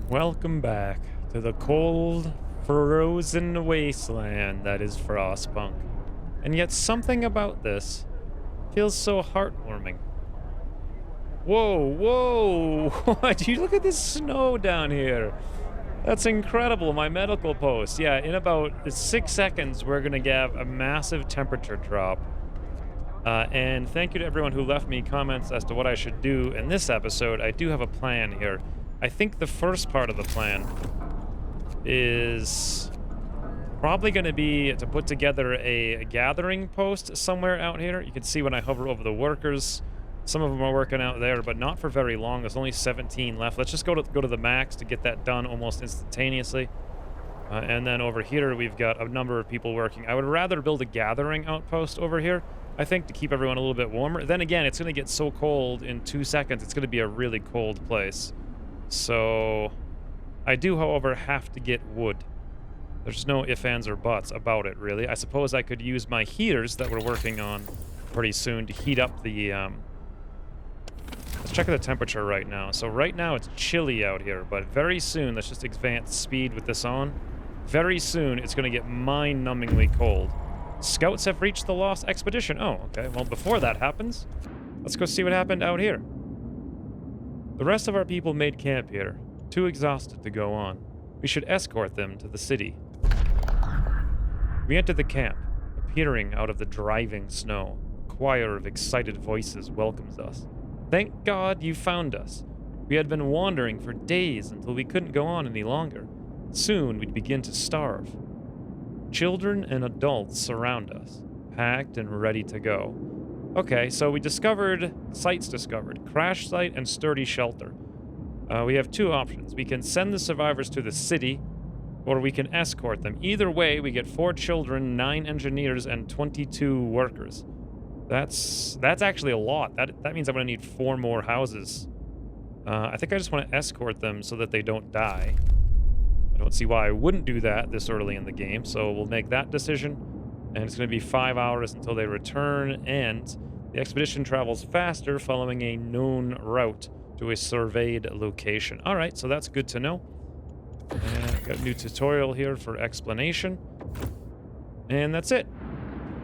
Welcome back to the cold, frozen wasteland that is Frostpunk. And yet something about this feels so heartwarming. Whoa, whoa! What? You look at this snow down here. That's incredible. My medical post. Yeah, in about 6 seconds, we're going to have a massive temperature drop. And thank you to everyone who left me comments as to what I should do in this episode. I do have a plan here. I think the first part of the plan is probably going to be to put together a gathering post somewhere out here. You can see when I hover over the workers, some of them are working out there, but not for very long. There's only 17 left. Let's just go to the max to get that done almost instantaneously. And then over here, we've got a number of people working. I would rather build a gathering outpost over here, I think, to keep everyone a little bit warmer. Then again, it's going to get so cold in 2 seconds. It's going to be a really cold place. So I do, however, have to get wood. There's no ifs, ands, or buts about it, really. I suppose I could use my heaters that we're working on pretty soon to heat up the... Let's check the temperature right now. So right now it's chilly out here, but very soon, let's just advance speed with this on. Very soon it's going to get mind-numbingly cold. Scouts have reached the lost expedition. Oh, okay. Well, before that happens, let's go see what happened out here. The rest of our people made camp here, too exhausted to go on. We should escort them to the city. We entered the camp, appearing out of the driving snow. A choir of excited voices welcomes us. Thank God you found us. We had been wandering for days until we couldn't go on any longer. Soon we'd begin to starve. Children and adults surround us, packed and ready to go. Okay, so we sites discovered, crash site and sturdy shelter. We have two options. We can send the survivors to the city, or we can escort them. Either way, we get 4 children, 9 engineers, and 22 workers. That's actually a lot. That means I'm going to need 4 more houses. I think I just want to escort them so that they don't die. I don't see why I wouldn't do that this early in the game, so we'll make that decision. And it's going to be 5 hours until they return, and the expedition travels faster following a known route to a surveyed location. All right, so that's good to know. And got a new tutorial here for explanation. And that's it.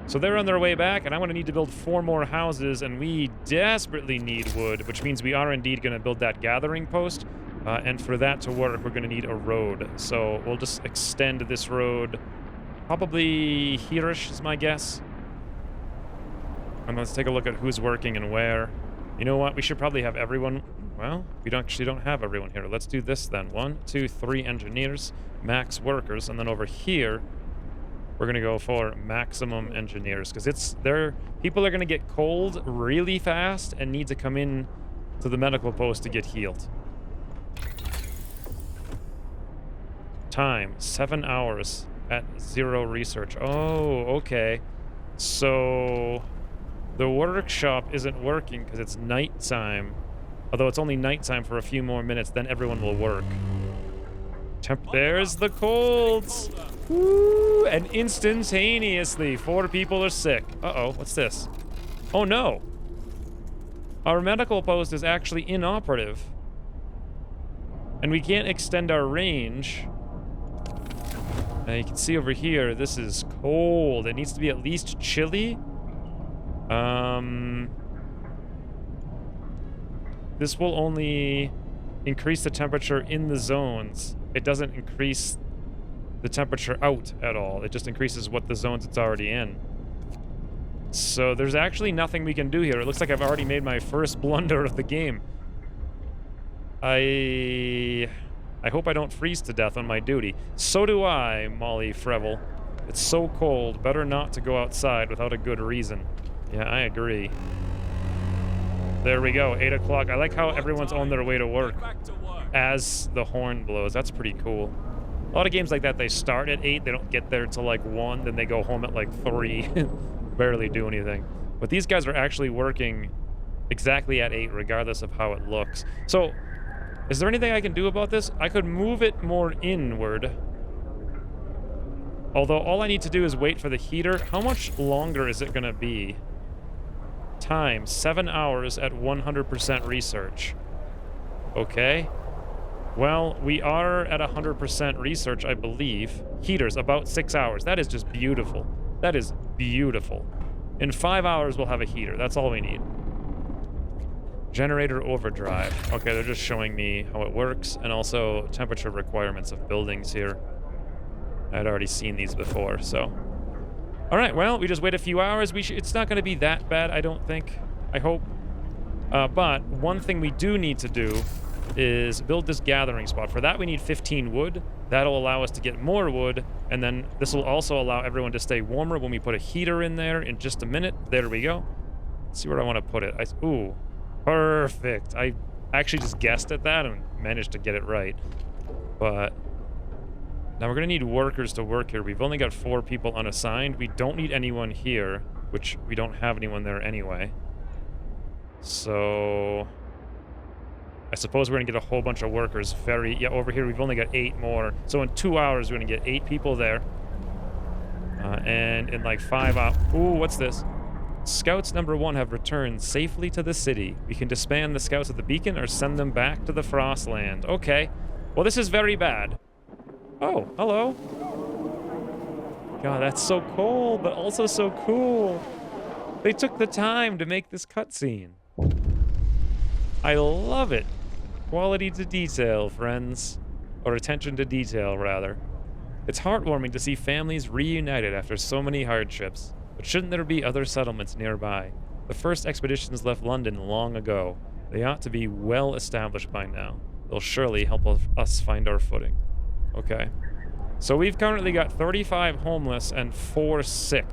So they're on their way back, and I'm going to need to build 4 more houses, and we desperately need wood, which means we are indeed going to build that gathering post. And for that to work, we're going to need a road. So we'll just extend this road. Probably here-ish is my guess. And let's take a look at who's working and where. You know what? We should probably have everyone... Well, we actually don't have everyone here. Let's do this then. 1, 2, 3 engineers, max workers, and then over here, we're going to go for maximum engineers, because people are going to get cold really fast and need to come in to the medical post to get healed. Time, 7 hours at 0 research. Oh, okay. So the workshop isn't working because it's nighttime. Although it's only nighttime for a few more minutes, then everyone will work. There's the colds. Woo! And instantaneously, 4 people are sick. Uh-oh, what's this? Oh no. Our medical post is actually inoperative. And we can't extend our range. You can see over here, this is cold. It needs to be at least chilly. This will only increase the temperature in the zones. It doesn't increase the temperature out at all. It just increases what the zones it's already in. So there's actually nothing we can do here. It looks like I've already made my first blunder of the game. I hope I don't freeze to death on my duty. So do I, Molly Frevel. It's so cold. Better not to go outside without a good reason. Yeah, I agree. There we go, 8 o'clock. I like how everyone's on their way to work as the horn blows. That's pretty cool. A lot of games like that, they start at 8, they don't get there till like 1, then they go home at like 3. Barely do anything. But these guys are actually working exactly at 8, regardless of how it looks. So, is there anything I can do about this? I could move it more inward. Although all I need to do is wait for the heater. How much longer is it going to be? Time, 7 hours at 100% research. Okay. Well, we are at 100% research, I believe. Heaters, about 6 hours. That is just beautiful. That is beautiful. In 5 hours, we'll have a heater. That's all we need. Generator overdrive. Okay, they're just showing me how it works, and also temperature requirements of buildings here. I'd already seen these before, so... Alright, well, we just wait a few hours. It's not going to be that bad, I don't think. I hope. But one thing we do need to do is build this gathering spot. For that, we need 15 wood. That'll allow us to get more wood, and then this will also allow everyone to stay warmer when we put a heater in there in just a minute. There we go. Let's see where I want to put it. Ooh, perfect. I actually just guessed at that and managed to get it right. But now we're going to need workers to work here. We've only got 4 people unassigned. We don't need anyone here, which we don't have anyone there anyway. So I suppose we're going to get a whole bunch of workers yeah, over here we've only got 8 more. So in 2 hours, we're going to get 8 people there. And in like 5 hours... Ooh, what's this? Scouts number 1 have returned safely to the city. We can disband the scouts at the beacon or send them back to the Frostland. Okay. Well, this is very bad. Oh, hello. God, that's so cold, but also so cool. They took the time to make this cutscene. I love it. Quality to detail, friends. Or attention to detail, rather. It's heartwarming to see families reunited after so many hardships. But shouldn't there be other settlements nearby? The first expeditions left London long ago. They ought to be well established by now. They'll surely help us find our footing. Okay. So we've currently got 35 homeless and 4 sick.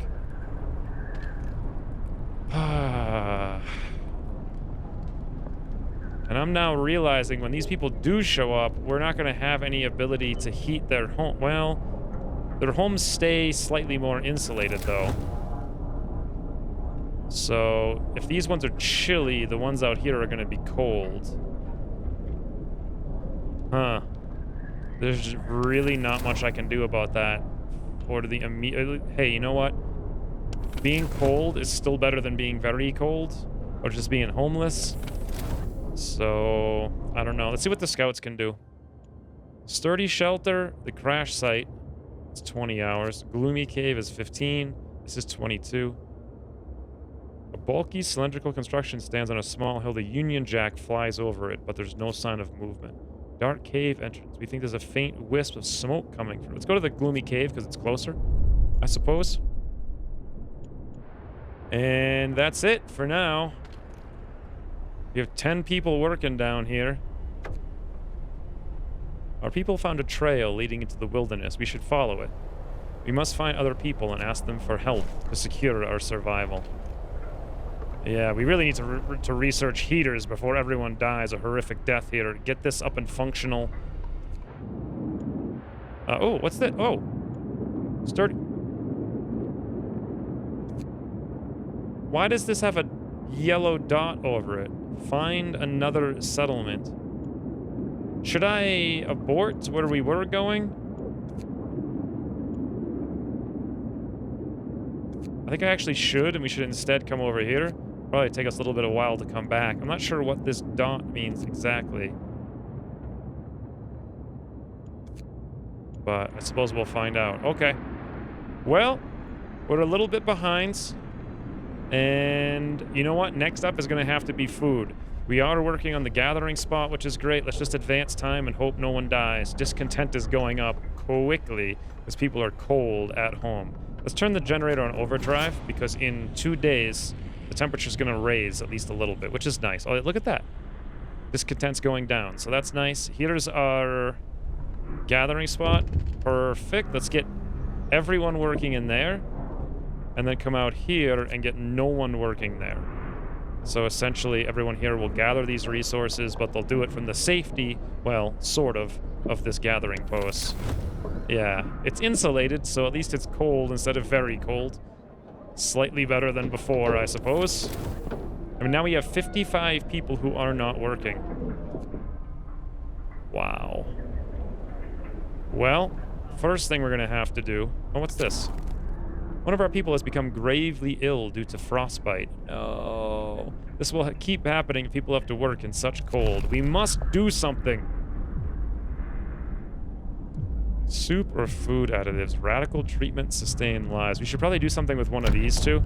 And I'm now realizing when these people do show up, we're not going to have any ability to heat their home. Well, their homes stay slightly more insulated, though. So if these ones are chilly, the ones out here are going to be cold. Huh. There's really not much I can do about that. For the immediate... Hey, you know what? Being cold is still better than being very cold. Or just being homeless. So, I don't know. Let's see what the scouts can do. Sturdy shelter, the crash site. It's 20 hours. Gloomy cave is 15. This is 22. A bulky, cylindrical construction stands on a small hill. The Union Jack flies over it, but there's no sign of movement. Dark cave entrance. We think there's a faint wisp of smoke coming from it. Let's go to the gloomy cave because it's closer, I suppose. And that's it for now. We have 10 people working down here. Our people found a trail leading into the wilderness. We should follow it. We must find other people and ask them for help to secure our survival. Yeah, we really need to research heaters before everyone dies a horrific death here. Get this up and functional. Oh, what's that? Oh. Sturdy. Why does this have a yellow dot over it? Find another settlement. Should I abort where we were going? I think I actually should, and we should instead come over here. Probably take us a little bit of a while to come back. I'm not sure what this dot means exactly. But I suppose we'll find out. Okay. Well, we're a little bit behind. And you know what? Next up is going to have to be food. We are working on the gathering spot, which is great. Let's just advance time and hope no one dies. Discontent is going up quickly as people are cold at home. Let's turn the generator on overdrive because in 2 days, the temperature's going to raise at least a little bit, which is nice. Oh, look at that. Discontent's going down, so that's nice. Here's our gathering spot. Perfect. Let's get everyone working in there and then come out here and get no one working there. So essentially, everyone here will gather these resources, but they'll do it from the safety, well, sort of this gathering post. Yeah, it's insulated, so at least it's cold instead of very cold. Slightly better than before, I suppose. I mean, now we have 55 people who are not working. Wow. Well, first thing we're going to have to do... Oh, what's this? One of our people has become gravely ill due to frostbite. No. This will keep happening if people have to work in such cold. We must do something. Soup or food additives. Radical treatment, sustain lives. We should probably do something with one of these two.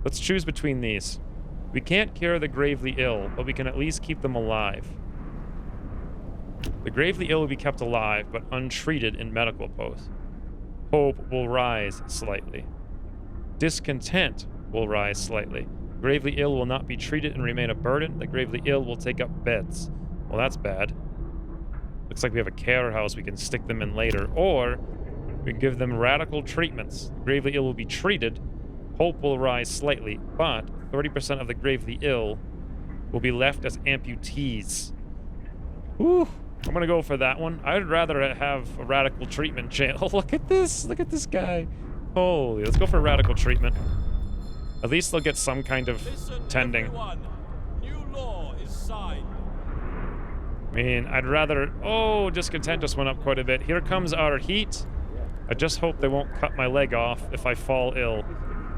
Let's choose between these. We can't cure the gravely ill, but we can at least keep them alive. The gravely ill will be kept alive, but untreated in medical posts. Hope will rise slightly. Discontent will rise slightly. Gravely ill will not be treated and remain a burden. The gravely ill will take up beds. Well, that's bad. Looks like we have a care house we can stick them in later. Or we can give them radical treatments. Gravely ill will be treated. Hope will rise slightly, but 30% of the gravely ill will be left as amputees. Whew. I'm gonna go for that one. I'd rather have a radical treatment channel. Look at this. Look at this guy. Holy, let's go for radical treatment. At least they'll get some kind of tending. New law is signed. I mean, I'd rather... Oh, discontent just went up quite a bit. Here comes our heat. I just hope they won't cut my leg off if I fall ill.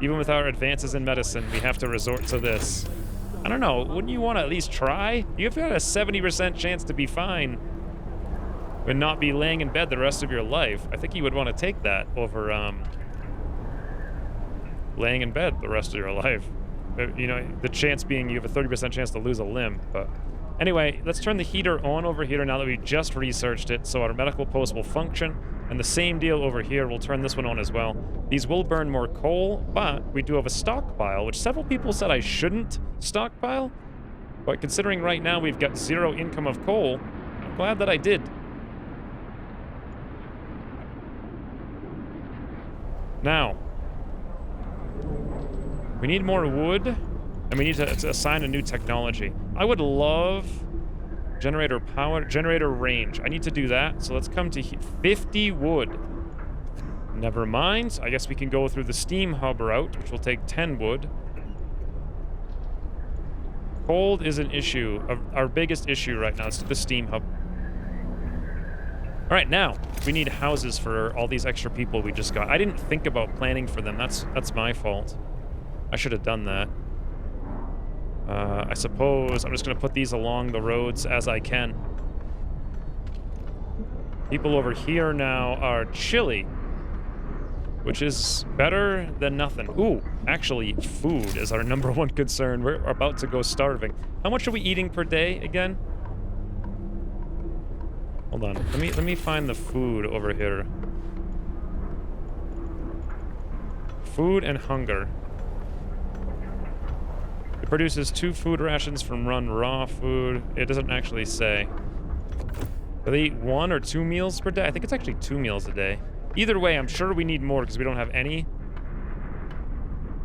Even with our advances in medicine, we have to resort to this. I don't know. Wouldn't you want to at least try? You've got a 70% chance to be fine and not be laying in bed the rest of your life. I think you would want to take that over laying in bed the rest of your life. You know, the chance being you have a 30% chance to lose a limb. But anyway, let's turn the heater on over here now that we just researched it, so our medical post will function. And the same deal over here, we'll turn this one on as well. These will burn more coal, but we do have a stockpile, which several people said I shouldn't stockpile. But considering right now we've got 0 income of coal, I'm glad that I did. Now, we need more wood, and we need to assign a new technology. I would love generator power, generator range. I need to do that, so let's come to 50 wood. Never mind. I guess we can go through the steam hub route, which will take 10 wood. Cold is an issue, our biggest issue right now. It's the steam hub. All right, now we need houses for all these extra people we just got. I didn't think about planning for them. That's my fault. I should have done that. I suppose I'm just going to put these along the roads as I can. People over here now are chilly, which is better than nothing. Ooh, actually, food is our #1 concern. We're about to go starving. How much are we eating per day again? Hold on. Let me find the food over here. Food and hunger. It produces 2 food rations from run raw food. It doesn't actually say. Do they eat 1 or 2 meals per day? I think it's actually 2 meals a day. Either way, I'm sure we need more because we don't have any.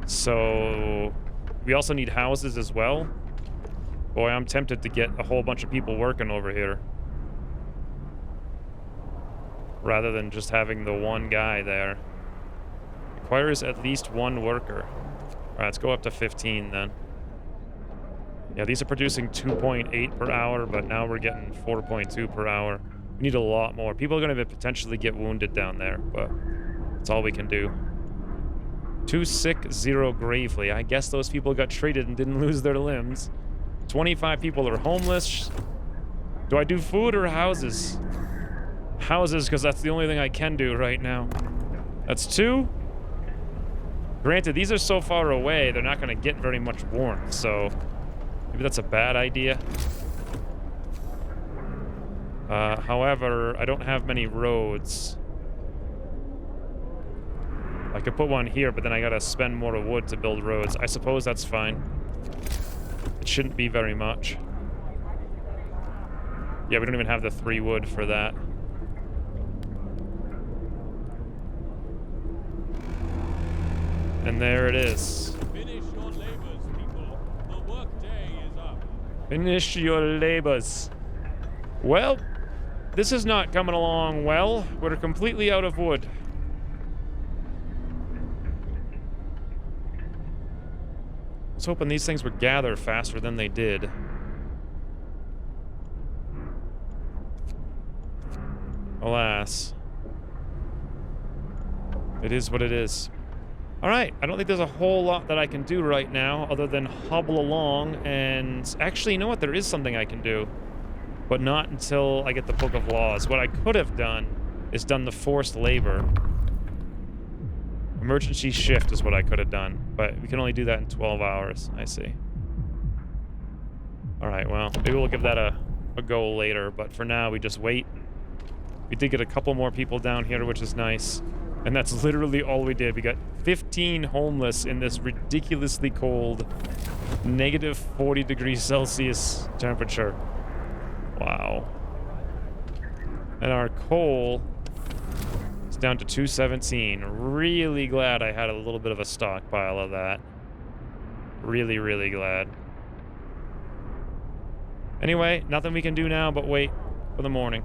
So we also need houses as well. Boy, I'm tempted to get a whole bunch of people working over here, rather than just having the one guy there. Requires at least 1 worker. All right, let's go up to 15 then. Yeah, these are producing 2.8 per hour, but now we're getting 4.2 per hour. We need a lot more. People are going to potentially get wounded down there, but that's all we can do. 2 sick, 0 gravely. I guess those people got treated and didn't lose their limbs. 25 people are homeless. Do I do food or houses? Houses, because that's the only thing I can do right now. That's 2. Granted, these are so far away, they're not going to get very much warmth, so maybe that's a bad idea. However, I don't have many roads. I could put one here, but then I gotta spend more wood to build roads. I suppose that's fine. It shouldn't be very much. Yeah, we don't even have the 3 wood for that. And there it is. Finish your labors, people. The work day is up. Finish your labors. Well, this is not coming along well. We're completely out of wood. I was hoping these things would gather faster than they did. Alas. It is what it is. Alright, I don't think there's a whole lot that I can do right now other than hobble along and... Actually, you know what? There is something I can do. But not until I get the Book of Laws. What I could have done is done the forced labor. Emergency shift is what I could have done, but we can only do that in 12 hours. I see. All right, well, maybe we'll give that a go later, but for now, we just wait. We did get a couple more people down here, which is nice. And that's literally all we did. We got 15 homeless in this ridiculously cold, negative 40 degrees Celsius temperature. Wow. And our coal is down to 217. Really glad I had a little bit of a stockpile of that. Really, really glad. Anyway, nothing we can do now but wait for the morning.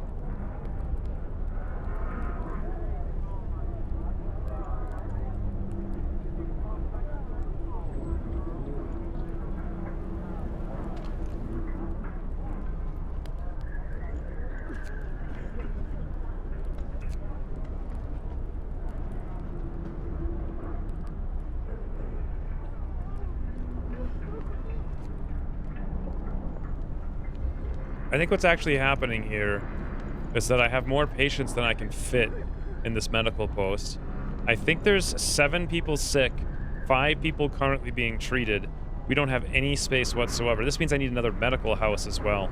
I think what's actually happening here is that I have more patients than I can fit in this medical post. I think there's 7 people sick, 5 people currently being treated. We don't have any space whatsoever. This means I need another medical house as well.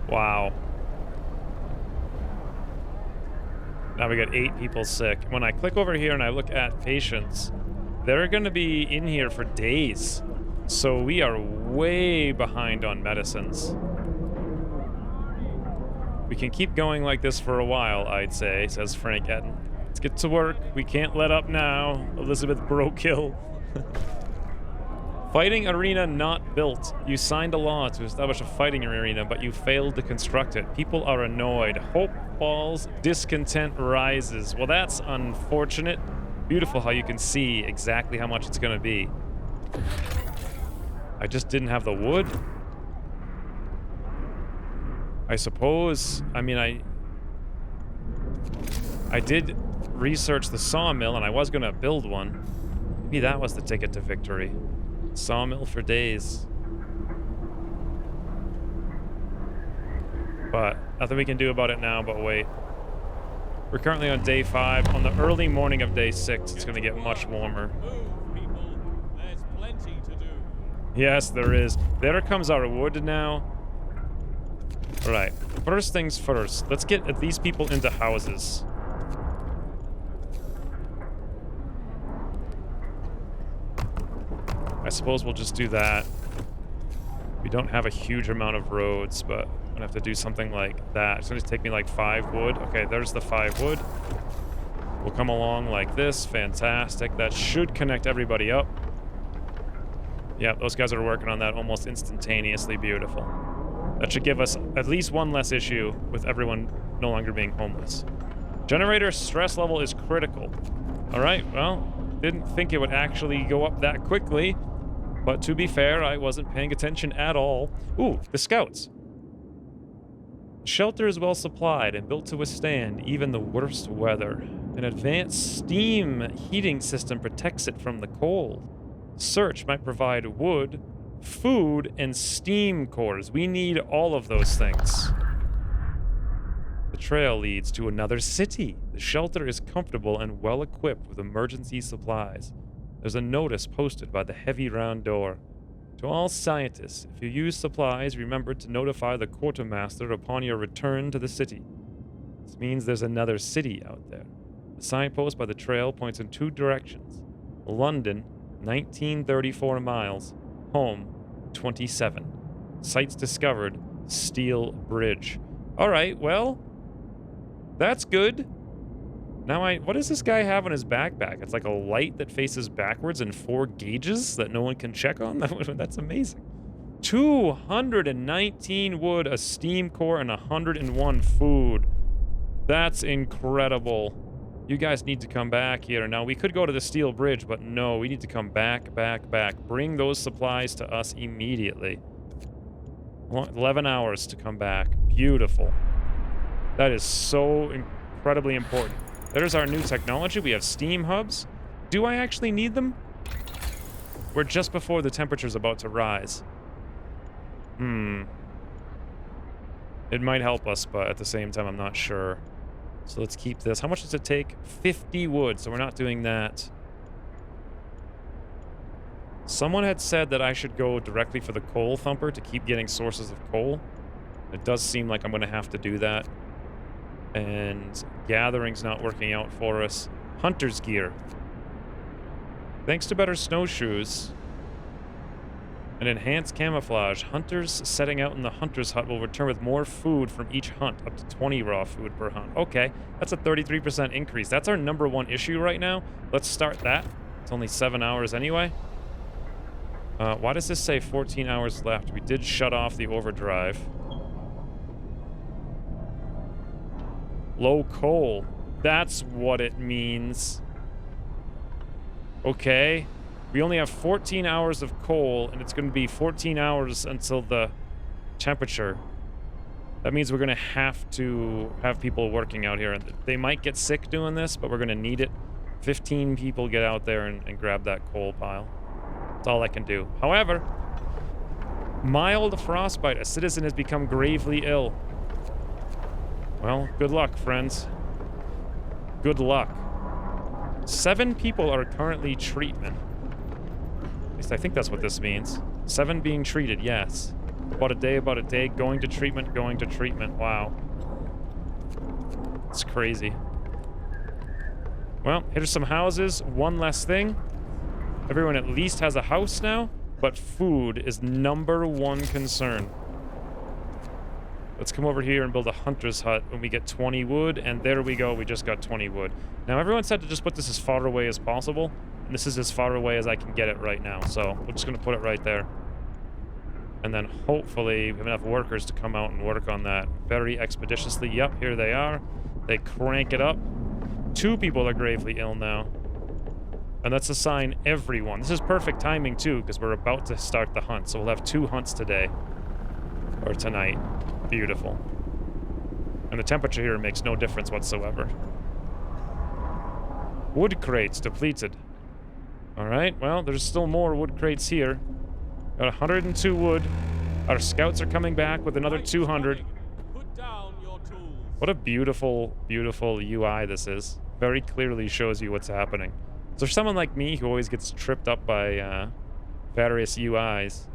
Wow. Now we got 8 people sick. When I click over here and I look at patients, they're going to be in here for days. So we are way behind on medicines. We can keep going like this for a while, I'd say, says Frank Etten. Let's get to work. We can't let up now. Elizabeth Brokill. Fighting arena not built. You signed a law to establish a fighting arena, but you failed to construct it. People are annoyed. Hope falls, discontent rises. Well, that's unfortunate. Beautiful how you can see exactly how much it's going to be. I just didn't have the wood. I suppose, I mean, I did research the sawmill and I was gonna build one. Maybe that was the ticket to victory. Sawmill for days. But nothing we can do about it now but wait. We're currently on day 5. On the early morning of day 6, it's gonna get much warmer. Yes, there is. There comes our wood now. All right. First things first. Let's get these people into houses. I suppose we'll just do that. We don't have a huge amount of roads, but I'm gonna have to do something like that. It's gonna take me like 5 wood. Okay, there's the 5 wood. We'll come along like this. Fantastic. That should connect everybody up. Yeah, those guys are working on that almost instantaneously. Beautiful. That should give us at least one less issue with everyone no longer being homeless. Generator stress level is critical. All right, well, didn't think it would actually go up that quickly, but to be fair, I wasn't paying attention at all. Ooh, the scouts. The shelter is well supplied and built to withstand even the worst weather. An advanced steam heating system protects it from the cold. Search might provide wood, food, and steam cores. We need all of those things. The trail leads to another city. The shelter is comfortable and well equipped with emergency supplies. There's a notice posted by the heavy round door. To all scientists, if you use supplies, remember to notify the quartermaster upon your return to the city. This means there's another city out there. The signpost by the trail points in 2 directions. London, 1934 miles. Home, 27. Sites discovered, Steel Bridge. All right, well, that's good. Now what does this guy have on his backpack? It's like a light that faces backwards and 4 gauges that no one can check on? That's amazing. 219 wood, a steam core, and 101 food. That's incredible. You guys need to come back here. Now, we could go to the Steel Bridge, but no, we need to come back. Bring those supplies to us immediately. 11 hours to come back. Beautiful. That is so incredibly important. There's our new technology. We have steam hubs. Do I actually need them? We're just before the temperature's about to rise. It might help us, but at the same time, I'm not sure. So let's keep this. How much does it take? 50 wood, so we're not doing that. Someone had said that I should go directly for the coal thumper to keep getting sources of coal. It does seem like I'm going to have to do that. And gathering's not working out for us. Hunter's gear. Thanks to better snowshoes and enhanced camouflage, hunters setting out in the hunter's hut will return with more food from each hunt, up to 20 raw food per hunt. Okay, that's a 33% increase. That's our #1 issue right now. Let's start that. It's only 7 hours anyway. Why does this say 14 hours left? We did shut off the overdrive. Low coal. That's what it means. Okay. We only have 14 hours of coal, and it's going to be 14 hours until the temperature. That means we're going to have people working out here. And they might get sick doing this, but we're going to need it. 15 people get out there and grab that coal pile. That's all I can do. However, mild frostbite. A citizen has become gravely ill. Well, good luck, friends. Good luck. 7 people are currently treatment. At least I think that's what this means. 7 being treated, yes. About a day, going to treatment, Wow. It's crazy. Well, here's some houses. One less thing. Everyone at least has a house now, but food is #1 concern. Let's come over here and build a hunter's hut when we get 20 wood, and there we go, we just got 20 wood. Now, everyone said to just put this as far away as possible, and this is as far away as I can get it right now, so we're just going to put it right there. And then hopefully we have enough workers to come out and work on that very expeditiously. Yep, here they are. They crank it up. 2 people are gravely ill now. And let's assign everyone. This is perfect timing, too, because we're about to start the hunt, so we'll have 2 hunts today. Or tonight. Beautiful. And the temperature here makes no difference whatsoever. Wood crates depleted. Alright, well, there's still more wood crates here. Got 102 wood. Our scouts are coming back with another 200. Put down your tools. What a beautiful, beautiful UI this is. Very clearly shows you what's happening. So for someone like me who always gets tripped up by various UIs,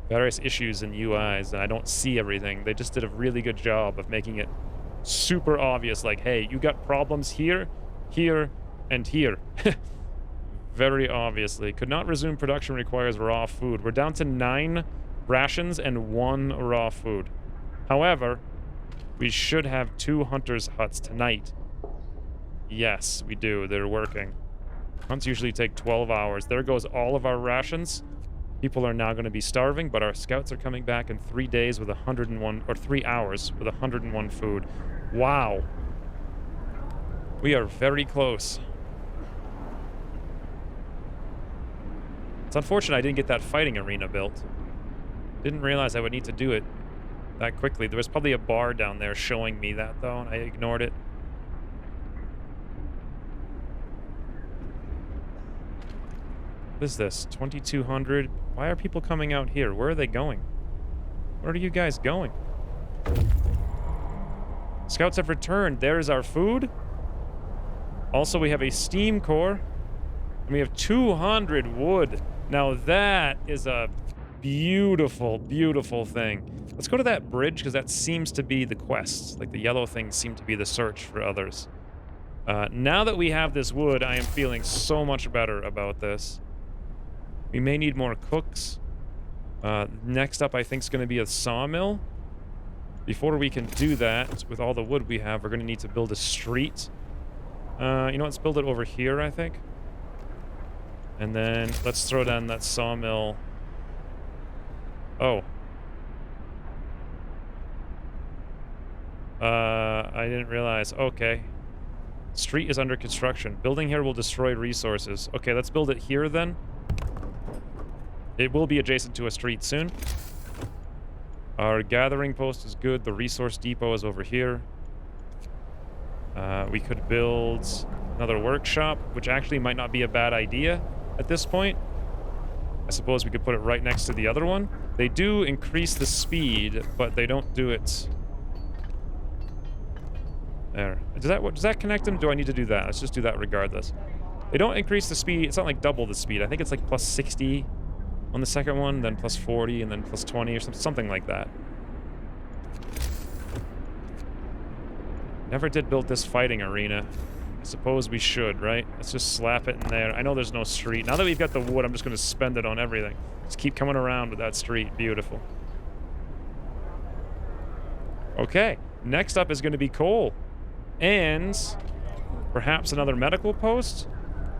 various issues in UIs, and I don't see everything. They just did a really good job of making it super obvious, like, hey, you got problems here, here, and here. Very obviously. Could not resume production, requires raw food. We're down to 9 rations and 1 raw food. However, we should have 2 hunters' huts tonight. Yes, we do. They're working. Hunts usually take 12 hours. There goes all of our rations. People are now going to be starving, but our scouts are coming back in 3 days with 101, or 3 hours with 101 food. Wow. We are very close. It's unfortunate I didn't get that fighting arena built. Didn't realize I would need to do it that quickly. There was probably a bar down there showing me that, though, and I ignored it. What is this? 2,200? Why are people coming out here? Where are they going? Where are you guys going? Scouts have returned. There's our food. Also, we have a steam core. And we have 200 wood. Now that is a beautiful, beautiful thing. Let's go to that bridge, because that seems to be the quest. Like, the yellow things seem to be the search for others. Now that we have this wood, I am feeling so much better about this. We may need more cooks. Next up, I think, is going to be a sawmill. Before we can do that, with all the wood we have, we're going to need to build a street. You know, let's build it over here, I think. And then let's throw down that sawmill. Oh. I didn't realize. Okay. Street is under construction. Building here will destroy resources. Okay, let's build it here then. It will be adjacent to a street soon. Our gathering post is good. The resource depot is over here. We could build another workshop, which actually might not be a bad idea at this point. I suppose we could put it right next to the other one. They do increase the speed, but they don't do it There. Does that connect them? Do I need to do that? Let's just do that regardless. They don't increase the speed. It's not like double the speed. I think it's like plus 60 on the second one, then plus 40, and then plus 20 or something like that. Never did build this fighting arena. I suppose we should, right? Let's just slap it in there. I know there's no street. Now that we've got the wood, I'm just going to spend it on everything. Just keep coming around with that street. Beautiful. Okay. Next up is going to be coal. And perhaps another medical post?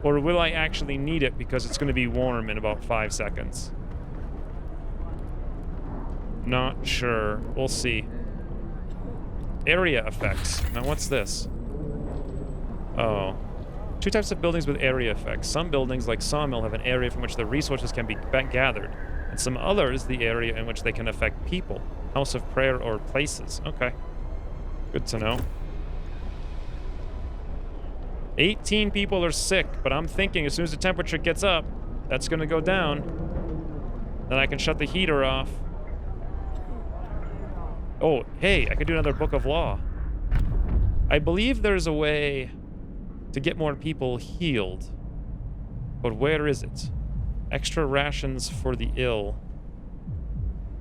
Or will I actually need it because it's going to be warm in about 5 seconds? Not sure. We'll see. Area effects. Now what's this? Oh. 2 types of buildings with area effects. Some buildings, like Sawmill, have an area from which the resources can be gathered. And some others, the area in which they can affect people. House of prayer or places. Okay. Good to know. 18 people are sick, but I'm thinking as soon as the temperature gets up, that's going to go down. Then I can shut the heater off. Oh, hey, I could do another book of law. I believe there's a way to get more people healed. But where is it? Extra rations for the ill.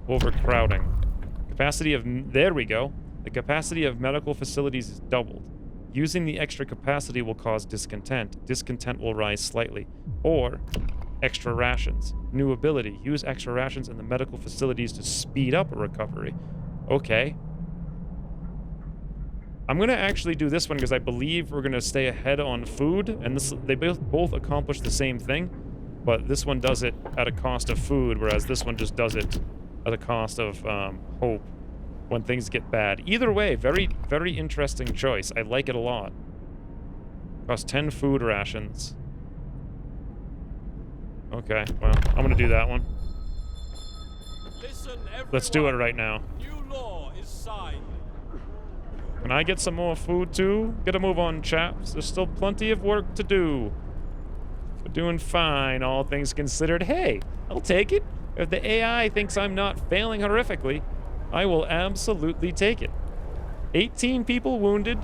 Overcrowding. Capacity of... There we go. The capacity of medical facilities is doubled. Using the extra capacity will cause discontent. Discontent will rise slightly. Or, extra rations. New ability. Use extra rations in the medical facilities to speed up a recovery. Okay. I'm going to actually do this one because I believe we're going to stay ahead on food. And they both accomplish the same thing. But this one does it at a cost of food, whereas this one just does it at a cost of hope. When things get bad. Either way, very, very interesting choice. I like it a lot. Cost 10 food rations. Okay, well, I'm gonna do that one. Listen, Let's do it right now. New law is signed. Can I get some more food too? Get a move on, chaps. There's still plenty of work to do. We're doing fine, all things considered. Hey, I'll take it. If the AI thinks I'm not failing horrifically, I will absolutely take it. 18 people wounded,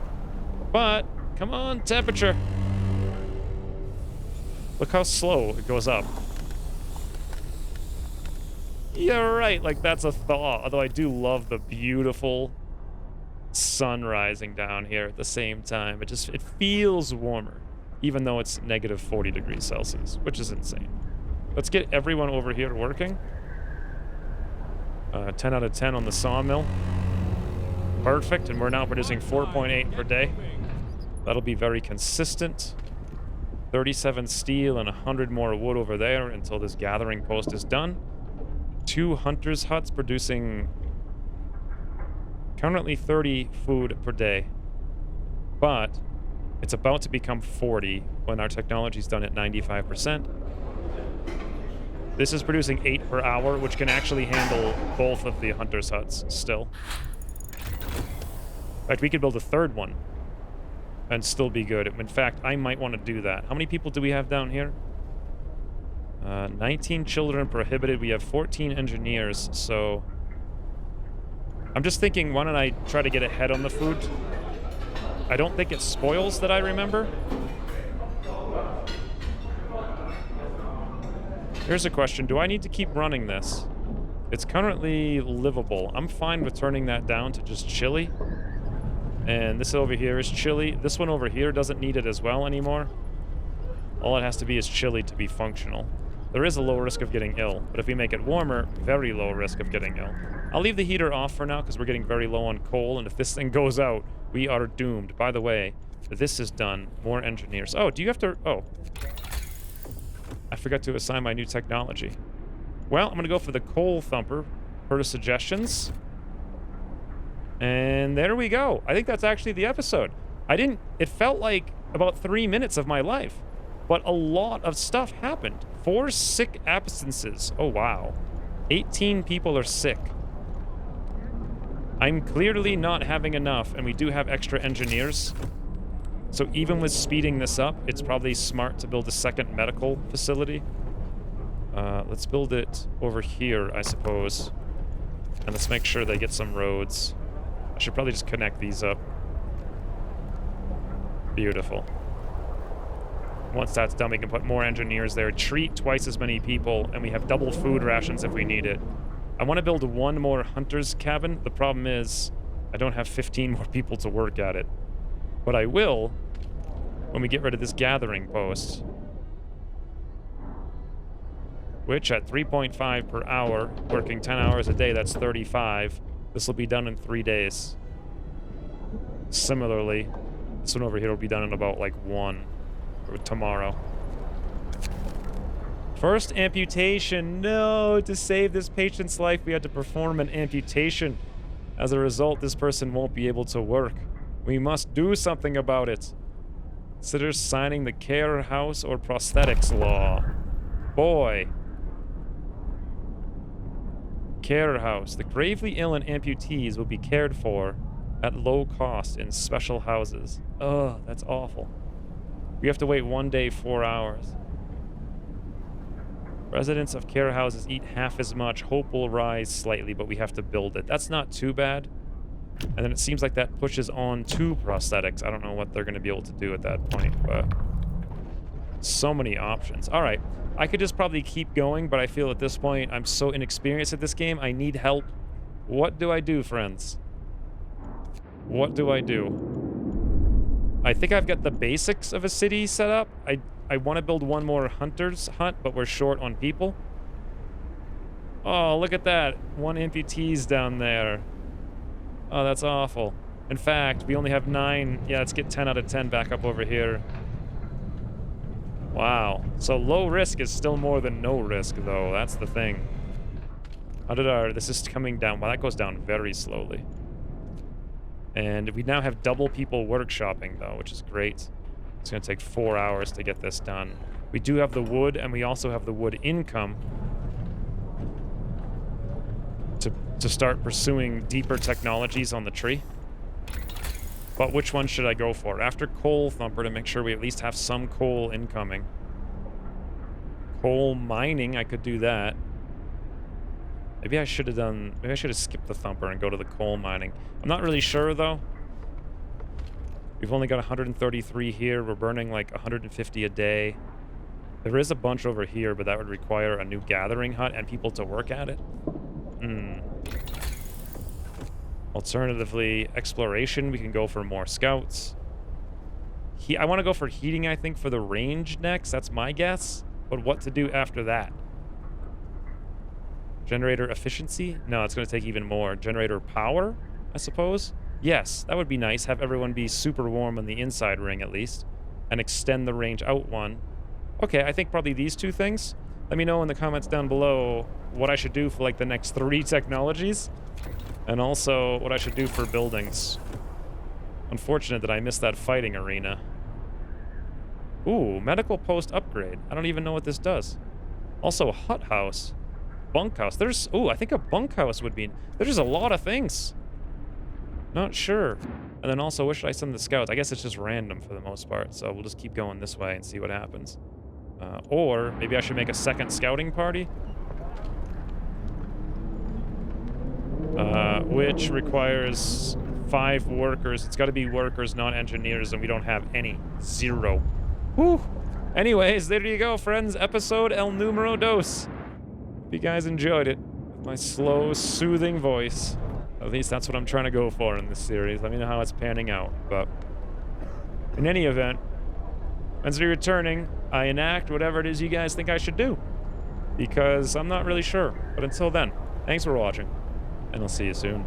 but come on, temperature. Look how slow it goes up. You're right, like that's a thaw. Although I do love the beautiful sun rising down here at the same time. It feels warmer, even though it's negative 40 degrees Celsius, which is insane. Let's get everyone over here working. 10 out of 10 on the sawmill. Perfect, and we're now producing 4.8 per day. That'll be very consistent. 37 steel and 100 more wood over there until this gathering post is done. 2 hunters' huts producing currently 30 food per day. But it's about to become 40 when our technology's done at 95%. This is producing 8 per hour, which can actually handle both of the hunters' huts still. In fact, we could build a third one and still be good. In fact, I might want to do that. How many people do we have down here? 19 children prohibited. We have 14 engineers, so... I'm just thinking, why don't I try to get ahead on the food? I don't think it spoils that I remember. Here's a question. Do I need to keep running this? It's currently livable. I'm fine with turning that down to just chilly. And this over here is chilly. This one over here doesn't need it as well anymore. All it has to be is chilly to be functional. There is a low risk of getting ill, but if we make it warmer, very low risk of getting ill. I'll leave the heater off for now because we're getting very low on coal, and if this thing goes out, we are doomed. By the way, this is done. More engineers. Oh, do you have to... Oh. I forgot to assign my new technology. Well, I'm going to go for the coal thumper per suggestions. And there we go. I think that's actually the episode. It felt like about 3 minutes of my life. But a lot of stuff happened. 4 sick absences. Oh, wow. 18 people are sick. I'm clearly not having enough, and we do have extra engineers. So even with speeding this up, it's probably smart to build a second medical facility. Let's build it over here, I suppose. And let's make sure they get some roads. I should probably just connect these up. Beautiful. Once that's done, we can put more engineers there, treat twice as many people, and we have double food rations if we need it. I want to build one more hunter's cabin. The problem is I don't have 15 more people to work at it. But I will when we get rid of this gathering post. Which at 3.5 per hour, working 10 hours a day, that's 35. This will be done in 3 days. Similarly, this one over here will be done in about like 1 or tomorrow. First amputation. No, to save this patient's life, we had to perform an amputation. As a result, this person won't be able to work. We must do something about it. Consider signing the care house or prosthetics law. Boy. Care house. The gravely ill and amputees will be cared for at low cost in special houses. Ugh, that's awful. We have to wait 1 day, 4 hours. Residents of care houses eat half as much. Hope will rise slightly, but we have to build it. That's not too bad. And then it seems like that pushes on to prosthetics. I don't know what they're going to be able to do at that point, but so many options. All right. I could just probably keep going, but I feel at this point I'm so inexperienced at this game. I need help. What do I do, friends? What do I do? I think I've got the basics of a city set up. I want to build one more hunter's hut, but we're short on people. Oh, look at that. 1 amputee's down there. Oh, that's awful. In fact, we only have 9. Yeah, let's get 10 out of 10 back up over here. Wow. So low risk is still more than no risk, though. That's the thing. How did our... This is coming down. Well, that goes down very slowly. And we now have double people workshopping, though, which is great. It's going to take 4 hours to get this done. We do have the wood, and we also have the wood income to start pursuing deeper technologies on the tree. But which one should I go for? After Coal Thumper, to make sure we at least have some coal incoming. Coal mining, I could do that. Maybe I should have skipped the Thumper and go to the coal mining. I'm not really sure, though. We've only got 133 here. We're burning like 150 a day. There is a bunch over here, but that would require a new gathering hut and people to work at it. Alternatively, exploration, we can go for more scouts. I want to go for heating, I think, for the range next. That's my guess. But what to do after that? Generator efficiency? No, it's going to take even more. Generator power, I suppose? Yes, that would be nice. Have everyone be super warm on the inside ring, at least. And extend the range out 1. Okay, I think probably these 2 things. Let me know in the comments down below what I should do for, like, the next 3 technologies. And also what I should do for buildings. Unfortunate that I missed that fighting arena. Ooh, medical post upgrade. I don't even know what this does. Also, hut house. Bunkhouse. There's... Ooh, I think a bunkhouse would be... There's a lot of things. Not sure. And then also, where should I send the scouts? I guess it's just random for the most part, so we'll just keep going this way and see what happens. Or maybe I should make a second scouting party. Which requires 5 workers. It's got to be workers, not engineers, and we don't have any. 0. Whew. Anyways, there you go, friends. Episode El Numero Dos. Hope you guys enjoyed it. With my slow, soothing voice. At least that's what I'm trying to go for in this series. Let me know how it's panning out. But in any event, Wednesday returning, I enact whatever it is you guys think I should do. Because I'm not really sure. But until then, thanks for watching. And I'll see you soon.